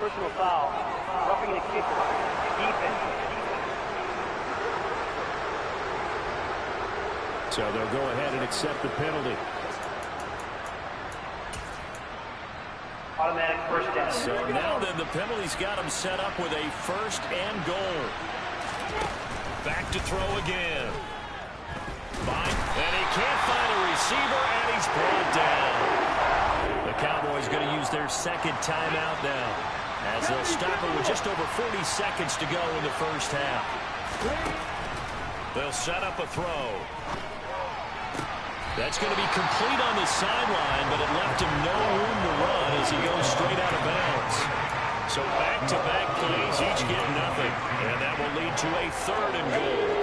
Personal foul. Roughing the kicker. Defense. So they'll go ahead and accept the penalty. Automatic first down. So now then the penalty's got him set up with a 1st and goal. Back to throw again. Fine. And he can't find a receiver, and he's brought down. The Cowboys going to use their 2nd timeout now, as they'll stop it with just over 40 seconds to go in the first half. They'll set up a throw. That's going to be complete on the sideline, but it left him no room to run as he goes straight out of bounds. So back-to-back plays, each get nothing, and that will lead to a 3rd and goal.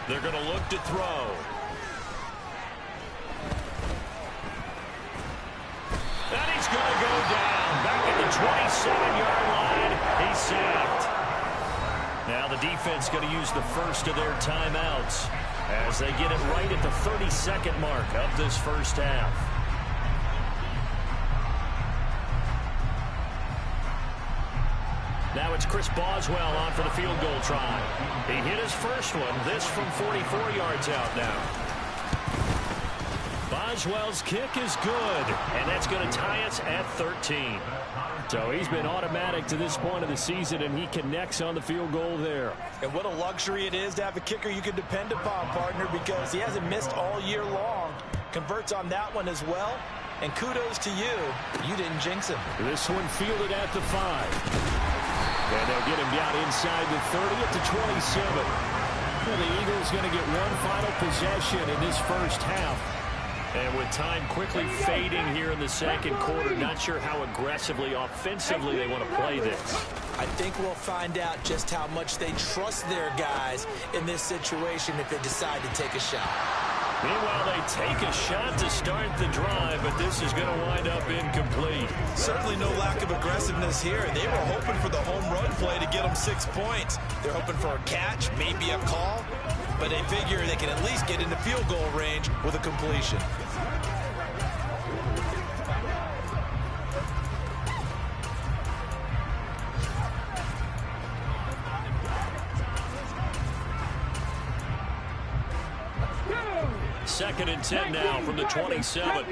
They're going to look to throw. And he's going to go down. Back at the 27-yard line. He's sacked. Now the defense going to use the first of their timeouts as they get it right at the 32nd mark of this first half. Now it's Chris Boswell on for the field goal try. He hit his first one, this from 44 yards out now. Boswell's kick is good, and that's going to tie us at 13. So he's been automatic to this point of the season, and he connects on the field goal there. And what a luxury it is to have a kicker you can depend upon, partner, because he hasn't missed all year long. Converts on that one as well, and kudos to you. You didn't jinx him. This one fielded at the 5. And they'll get him down inside the 30 at the 27. Well, the Eagles going to get one final possession in this first half. And with time quickly fading here in the second quarter, not sure how aggressively, offensively they want to play this. I think we'll find out just how much they trust their guys in this situation if they decide to take a shot. Meanwhile, they take a shot to start the drive, but this is going to wind up incomplete. Certainly no lack of aggressiveness here. They were hoping for the home run play to get them 6 points. They're hoping for a catch, maybe a call, but they figure they can at least get into field goal range with a completion. Second and 10 now from the 27.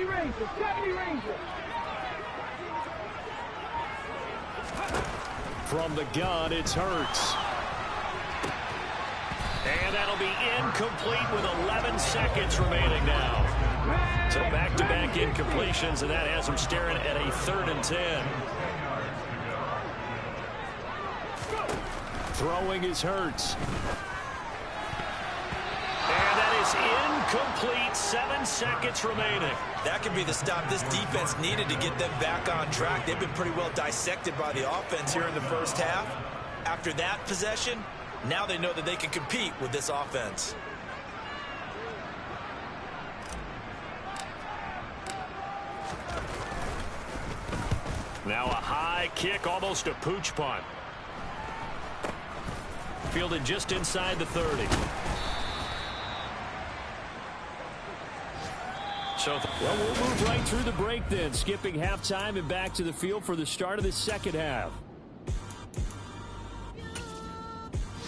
From the gun, it's Hurts. And that'll be incomplete with 11 seconds remaining now. So back-to-back incompletions, and that has them staring at a 3rd and 10. Throwing is Hurts. And that is incomplete. 7 seconds remaining. That could be the stop this defense needed to get them back on track. They've been pretty well dissected by the offense here in the first half. After that possession, now they know that they can compete with this offense. Now a high kick, almost a pooch punt. Fielded just inside the 30. Well, we'll move right through the break then, skipping halftime and back to the field for the start of the second half.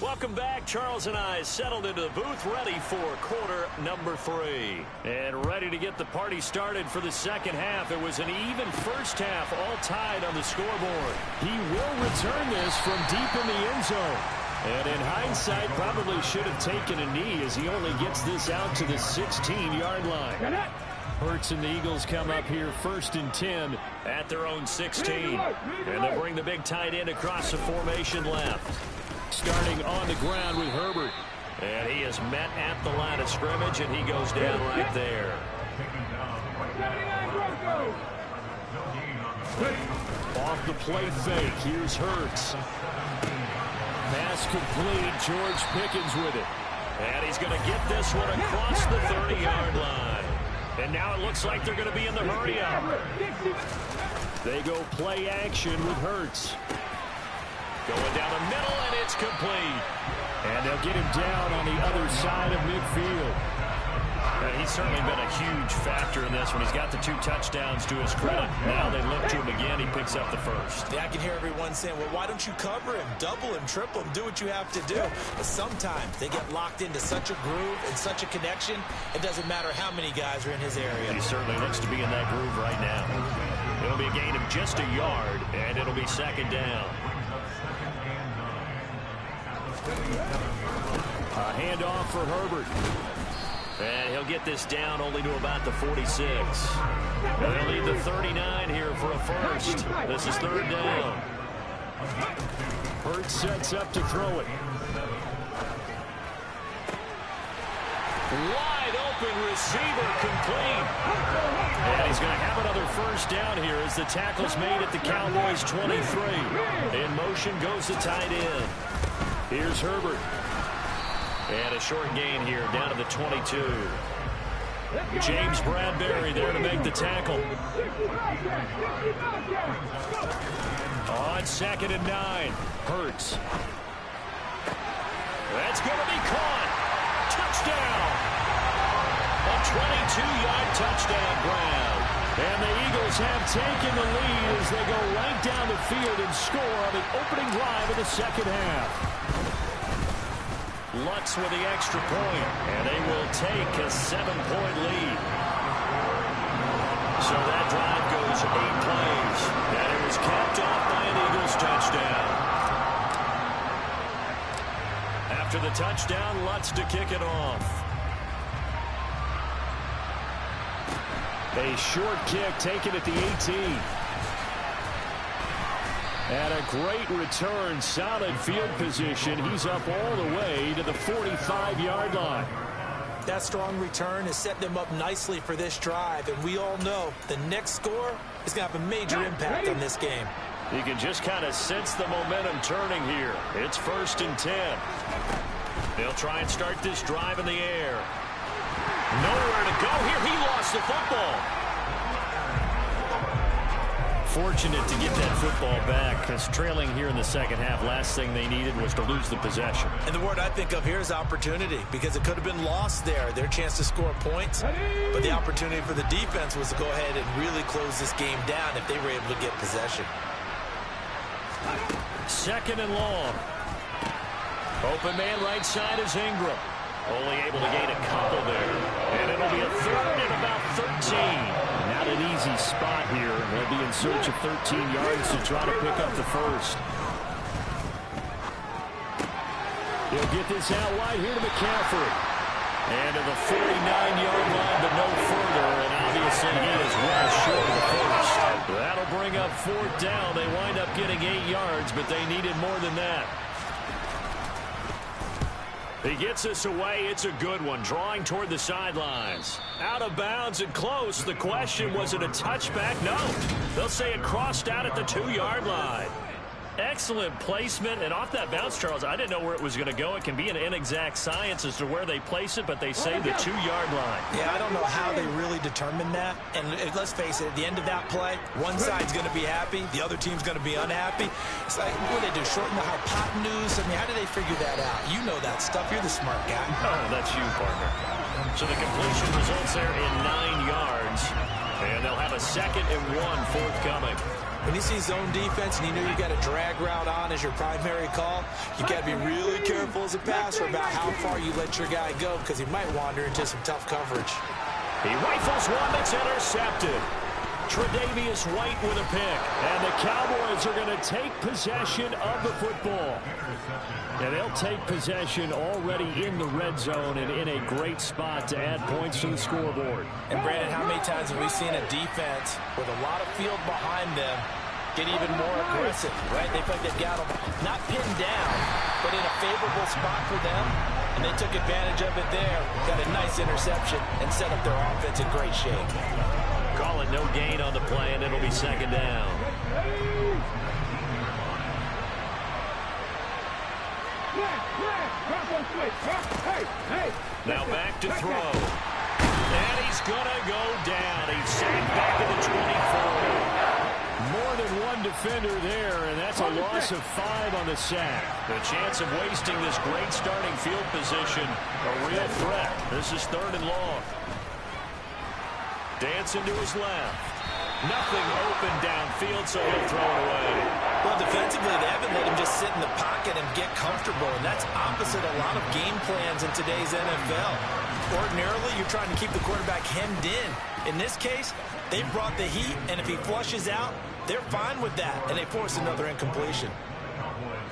Welcome back. Charles and I settled into the booth, ready for quarter number 3. And ready to get the party started for the second half. It was an even first half, all tied on the scoreboard. He will return this from deep in the end zone. And in hindsight, probably should have taken a knee as he only gets this out to the 16-yard line. Hurts and the Eagles come up here 1st and 10 at their own 16. And they'll bring the big tight end across the formation left. Starting on the ground with Herbert. And he is met at the line of scrimmage, and he goes down right there. Off the play fake, here's Hurts. Pass complete, George Pickens with it. And he's going to get this one across the 30-yard line. And now it looks like they're going to be in the hurry-up. They go play action with Hurts. Going down the middle, and it's complete. And they'll get him down on the other side of midfield. And he's certainly been a huge factor in this when he's got the 2 touchdowns to his credit. Now they look to him again. He picks up the first. Yeah, I can hear everyone saying, well, why don't you cover him, double him, triple him, do what you have to do. But sometimes they get locked into such a groove and such a connection, it doesn't matter how many guys are in his area. He certainly looks to be in that groove right now. It'll be a gain of just a yard, and it'll be second down. A handoff for Herbert. And he'll get this down only to about the 46. They'll need the 39 here for a first. This is third down. Hurts sets up to throw it. Wide open receiver complete. And he's going to have another first down here as the tackle's made at the Cowboys' 23. In motion goes the tight end. Here's Herbert. And a short gain here down to the 22. James Bradbury there to make the tackle. On 2nd and 9. Hurts. That's going to be caught. Touchdown. A 22-yard touchdown grab. And the Eagles have taken the lead as they go right down the field and score on the opening drive of the second half. Lutz with the extra point, and they will take a 7-point lead. So that drive goes 8 plays, and it was capped off by an Eagles touchdown. After the touchdown, Lutz to kick it off. A short kick taken at the 18. And a great return, solid field position. He's up all the way to the 45-yard line. That strong return has set them up nicely for this drive, and we all know the next score is going to have a major impact on this game. You can just kind of sense the momentum turning here. It's 1st and 10. They'll try and start this drive in the air. Nowhere to go here. He lost the football. Fortunate to get that football back, because trailing here in the second half, last thing they needed was to lose the possession. And the word I think of here is opportunity, because it could have been lost there, their chance to score points. But the opportunity for the defense was to go ahead and really close this game down if they were able to get possession. 2nd and long. Open man right side is Ingram. Only able to gain a couple there. And it'll be a 3rd and about 13. Not an easy spot here. They'll be in search of 13 yards to try to pick up the first. He'll get this out wide here to McCaffrey. And to the 49-yard line, but no further. And obviously he is well short of the first. That'll bring up 4th down. They wind up getting 8 yards, but they needed more than that. He gets us away. It's a good one. Drawing toward the sidelines. Out of bounds and close. The question, was it a touchback? No. They'll say it crossed out at the 2-yard line. Excellent placement. And off that bounce, Charles, I didn't know where it was going to go. It can be an inexact science as to where they place it, but they say the 2-yard line. Yeah, I don't know how they really determined that. And let's face it, at the end of that play, one side's going to be happy, the other team's going to be unhappy. It's like, what do they do, shorten the hypotenuse? I mean, how do they figure that out? You know that stuff. You're the smart guy. Oh, that's you, partner. So the completion results there in 9 yards, and they'll have a 2nd and 1 forthcoming. When you see zone defense and you know you got a drag route on as your primary call, you got to be really careful as a passer about how far you let your guy go, because he might wander into some tough coverage. He rifles one that's intercepted. Tre'Davious White with a pick. And the Cowboys are going to take possession of the football. And they'll take possession already in the red zone and in a great spot to add points to the scoreboard. And Brandon, how many times have we seen a defense with a lot of field behind them get even more aggressive, right? They feel like they've got them not pinned down, but in a favorable spot for them. And they took advantage of it there, got a nice interception, and set up their offense in great shape. Call it no gain on the play, and it'll be 2nd down. Now back to throw. And he's going to go down. He's sacked back to the 24. More than one defender there, and that's a loss of 5 on the sack. The chance of wasting this great starting field position, a real threat. This is 3rd and long. Dancing to his left. Nothing open downfield, so he'll throw it away. Well, defensively, they haven't let him just sit in the pocket and get comfortable, and that's opposite a lot of game plans in today's NFL. Ordinarily, you're trying to keep the quarterback hemmed in. In this case, they brought the heat, and if he flushes out, they're fine with that, and they force another incompletion.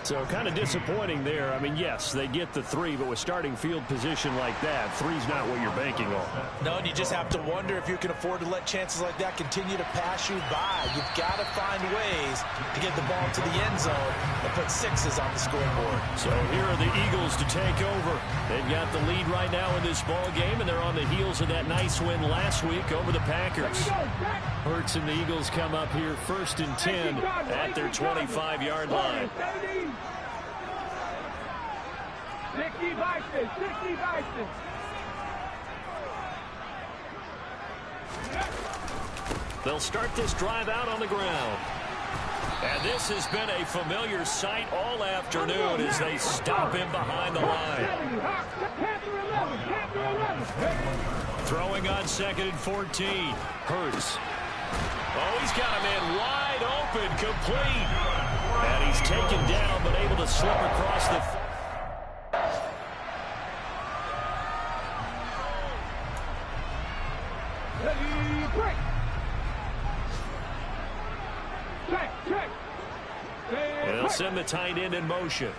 So kind of disappointing there. I mean, yes, they get the 3, but with starting field position like that, 3's not what you're banking on. No, and you just have to wonder if you can afford to let chances like that continue to pass you by. You've got to find ways to get the ball to the end zone and put 6s on the scoreboard. So here are the Eagles to take over. They've got the lead right now in this ball game, and they're on the heels of that nice win last week over the Packers. Hurts and the Eagles come up here 1st and 10 at their 25-yard line. 60 Vikings, 60 Vikings. They'll start this drive out on the ground. And this has been a familiar sight all afternoon as they stop him behind the line. Throwing on 2nd and 14. Hurts. Oh, he's got a man wide open, complete. And he's taken down, but able to slip across the... And they'll send the tight end in motion.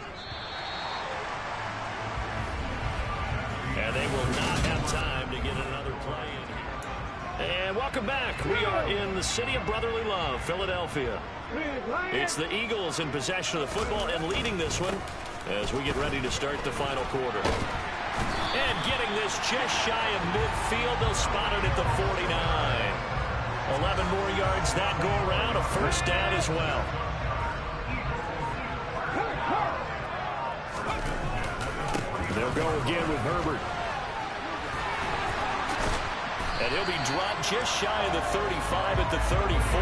And they will not have time to get another play in here. And welcome back. We are in the city of brotherly love, Philadelphia. It's the Eagles in possession of the football and leading this one as we get ready to start the final quarter. And getting this just shy of midfield, they'll spot it at the 49. 11 more yards that go around, a 1st down as well. They'll go again with Herbert. And he'll be dropped just shy of the 35 at the 34.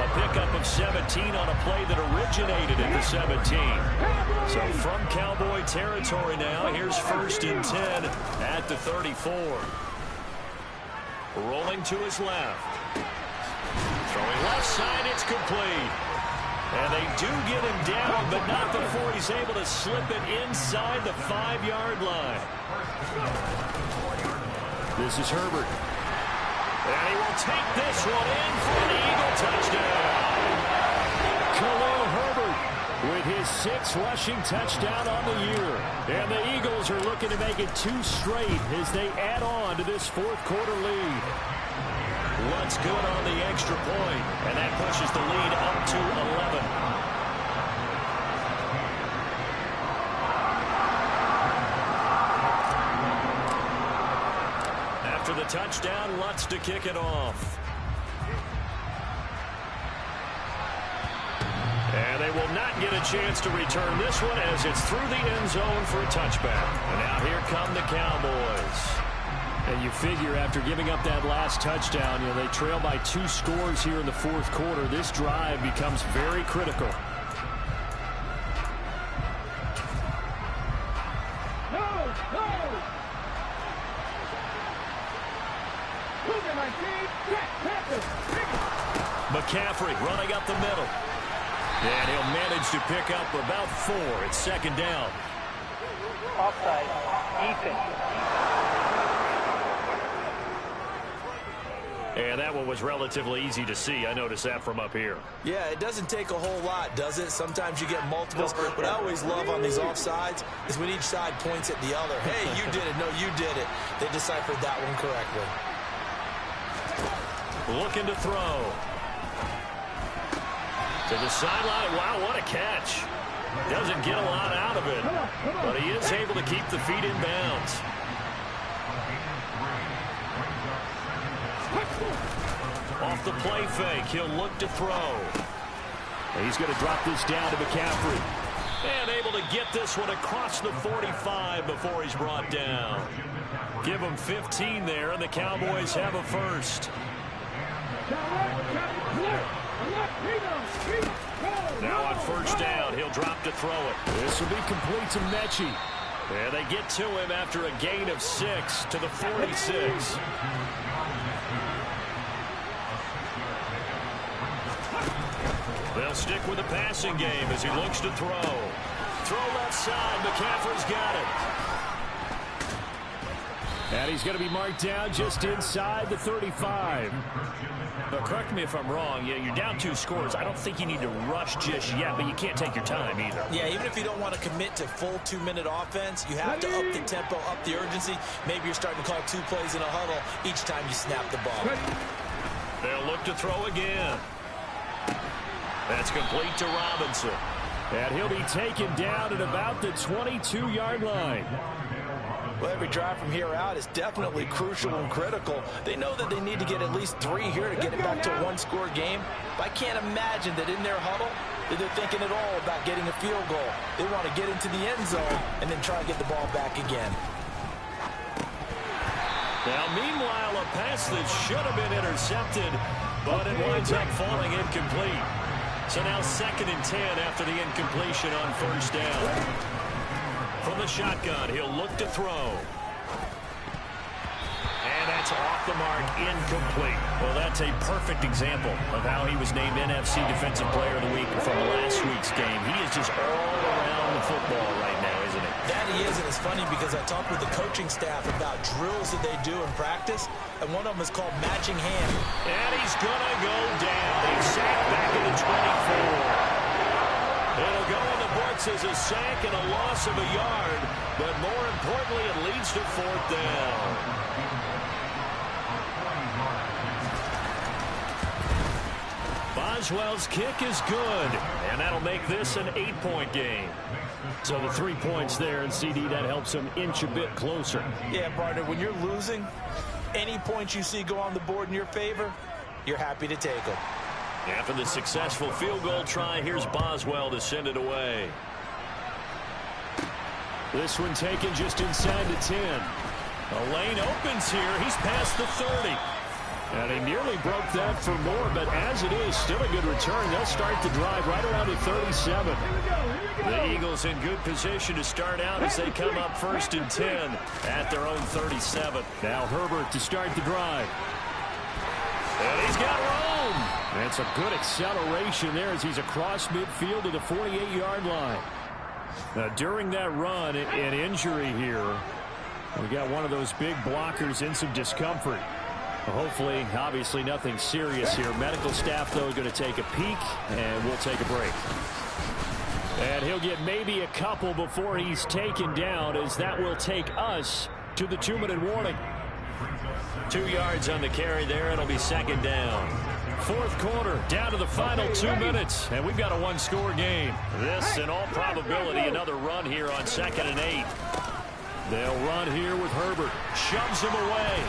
A pickup of 17 on a play that originated at the 17. So from Cowboy territory now, here's 1st and 10 at the 34. Rolling to his left. Throwing left side, it's complete. And they do get him down, but not before he's able to slip it inside the 5-yard line. This is Herbert. And he will take this one in for an Eagle touchdown. Khalil Herbert with his 6th rushing touchdown on the year. And the Eagles are looking to make it 2 straight as they add on to this 4th quarter lead. What's good on the extra point, and that pushes the lead up to 11. After the touchdown, Lutz to kick it off. And they will not get a chance to return this one as it's through the end zone for a touchback. And now here come the Cowboys. And you figure after giving up that last touchdown, they trail by 2 scores here in the 4th quarter. This drive becomes very critical. McCaffrey running up the middle. And he'll manage to pick up about 4. It's 2nd down. Offside, Ethan. And that one was relatively easy to see. I noticed that from up here. Yeah, it doesn't take a whole lot, does it? Sometimes you get multiples. What I always love on these offsides is when each side points at the other. Hey, you did it. No, you did it. They deciphered that one correctly. Looking to throw. To the sideline. Wow, what a catch. Doesn't get a lot out of it, but he is able to keep the feet in bounds. Off the play fake, he'll look to throw. He's going to drop this down to McCaffrey. And able to get this one across the 45 before he's brought down. Give him 15 there, and the Cowboys have a 1st. Now on 1st down, he'll drop to throw it. This will be complete to Mechie. And they get to him after a gain of 6 to the 46. They'll stick with the passing game as he looks to throw. Throw left side. McCaffrey's got it. And he's going to be marked down just inside the 35. But correct me if I'm wrong. Yeah, you're down 2 scores. I don't think you need to rush just yet, but you can't take your time either. Yeah, even if you don't want to commit to full 2-minute offense, you have to up the tempo, up the urgency. Maybe you're starting to call 2 plays in a huddle each time you snap the ball. They'll look to throw again. That's complete to Robinson. And he'll be taken down at about the 22-yard line. Well, every drive from here out is definitely crucial and critical. They know that they need to get at least 3 here to get it back to a 1-score game. But I can't imagine that in their huddle that they're thinking at all about getting a field goal. They want to get into the end zone and then try and get the ball back again. Now, meanwhile, a pass that should have been intercepted, but it winds up falling incomplete. So now 2nd and 10 after the incompletion on 1st down. From the shotgun, he'll look to throw. And that's off the mark, incomplete. Well, that's a perfect example of how he was named NFC Defensive Player of the Week from last week's game. He is just all around the football right now, isn't he? That he is, and it's funny because I talked with the coaching staff about drills that they do in practice, and one of them is called matching hand. And he's going to go down. He's sacked back at the 24. It'll go in the books as a sack and a loss of a yard, but more importantly, it leads to 4th down. Boswell's kick is good, and that'll make this an 8-point game. So the 3 points there, and CD, that helps him inch a bit closer. Yeah, partner, when you're losing, any points you see go on the board in your favor, you're happy to take them. After the successful field goal try, here's Boswell to send it away. This one taken just inside the 10. A lane opens here. He's past the 30. And he nearly broke that for more, but as it is, still a good return. They'll start the drive right around the 37. The Eagles in good position to start out as they come up 1st and 10 at their own 37. Now Herbert to start the drive. And he's got room. That's a good acceleration there as he's across midfield to the 48-yard line. Now, during that run, an injury here. We got one of those big blockers in some discomfort. Hopefully, obviously, nothing serious here. Medical staff, though, going to take a peek, and we'll take a break. And he'll get maybe a couple before he's taken down, as that will take us to the 2-minute warning. 2 yards on the carry there. It'll be 2nd down. 4th quarter, down to the final 2 minutes, and we've got a 1-score game. This, in all probability, another run here on 2nd and 8. They'll run here with Herbert. Shoves him away.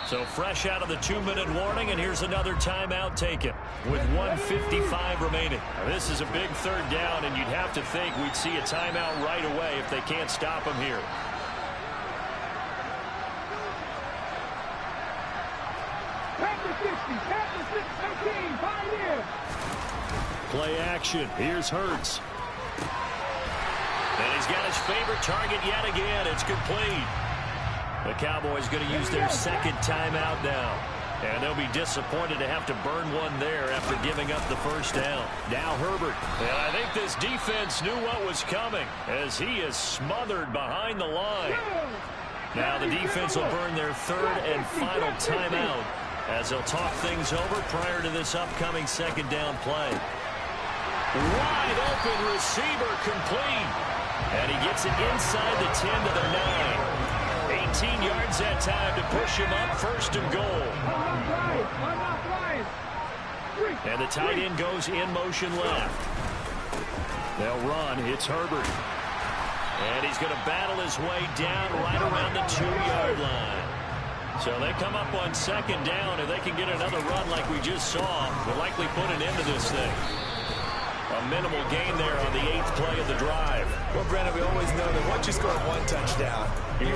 So fresh out of the 2-minute warning, and here's another timeout taken with 1:55 remaining. Now, this is a big 3rd down, and you'd have to think we'd see a timeout right away if they can't stop him here. Play action. Here's Hurts. And he's got his favorite target yet again. It's complete. The Cowboys going to use their 2nd timeout now. And they'll be disappointed to have to burn one there after giving up the 1st down. Now Herbert. And I think this defense knew what was coming as he is smothered behind the line. Now the defense will burn their 3rd and final timeout as they'll talk things over prior to this upcoming 2nd down play. Wide open receiver complete. And he gets it inside the 10 to the 9. 18 yards that time to push him up 1st and goal. And the tight end goes in motion left. They'll run. It's Herbert. And he's going to battle his way down right around the 2-yard line. So they come up on 2nd down, and they can get another run like we just saw. Will likely put an end to this thing. A minimal gain there on the 8th play of the drive. Well, Brandon, we always know that once you score 1 touchdown, you're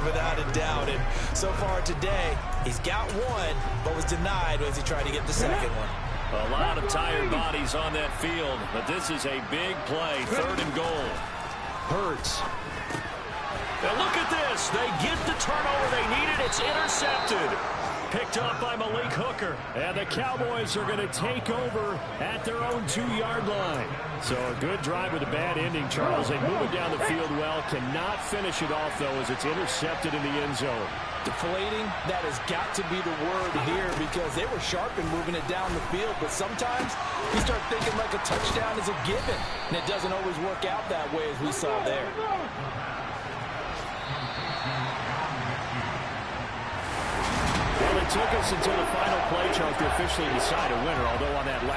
without a doubt. And so far today, he's got 1, but was denied as he tried to get the 2nd one. A lot of tired bodies on that field, but this is a big play, 3rd and goal. Hurts. And look at this. They get the turnover they needed. It's intercepted. Picked up by Malik Hooker. And the Cowboys are going to take over at their own 2-yard line. So a good drive with a bad ending, Charles. They move it down the field well. Cannot finish it off, though, as it's intercepted in the end zone. Deflating, that has got to be the word here, because they were sharp in moving it down the field, but sometimes you start thinking like a touchdown is a given, and it doesn't always work out that way, as we saw there. Well, it took us until the final play, Charles, to officially decide a winner, although on that last